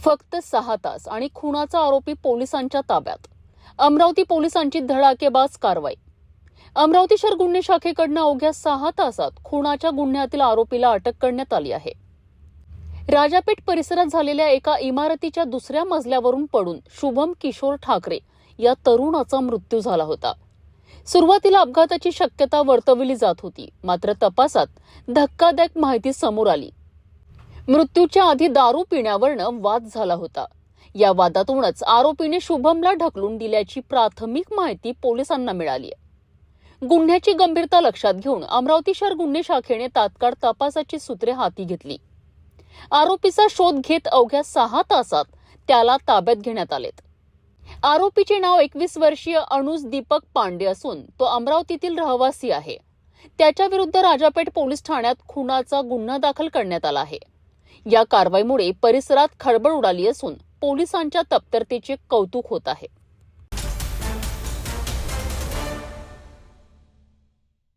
फक्त 6 तास आणि खुनाचा आरोपी पोलिसांच्या ताब्यात. अमरावती पोलिसांची धडाकेबाज कारवाई. अमरावती शहर गुन्हे शाखेकडून अवघ्या 6 तासात खुनाच्या गुन्ह्यातील आरोपीला अटक करण्यात आली आहे. राजापेठ परिसरात झालेल्या एका इमारतीच्या दुसऱ्या मजल्यावरून पडून शुभम किशोर ठाकरे या तरुणाचा मृत्यू झाला होता. सुरुवातीला अपघाताची शक्यता वर्तवली जात होती, मात्र तपासात धक्कादायक माहिती समोर आली. मृत्यूच्या आधी दारू पिण्यावरनं वाद झाला होता. या वादातूनच आरोपीने शुभमला ढकलून दिल्याची प्राथमिक माहिती पोलिसांना मिळाली. गुन्ह्याची गंभीरता लक्षात घेऊन अमरावती शहर गुन्हे शाखेने तात्काळ तपासाची सूत्रे हाती घेतली. आरोपीचा शोध घेत अवघ्या 6 तासात त्याला ताब्यात घेण्यात आलेत. आरोपीचे नाव 21 वर्षीय अनुज दीपक पांडे असून तो अमरावतीतील रहिवासी आहे. त्याच्या विरुद्ध राजापेठ पोलीस ठाण्यात खुनाचा गुन्हा दाखल करण्यात आला आहे. या कारवाईमुळे परिसरात खळबळ उडाली असून पोलिसांच्या तत्परतेचे कौतुक होत आहे.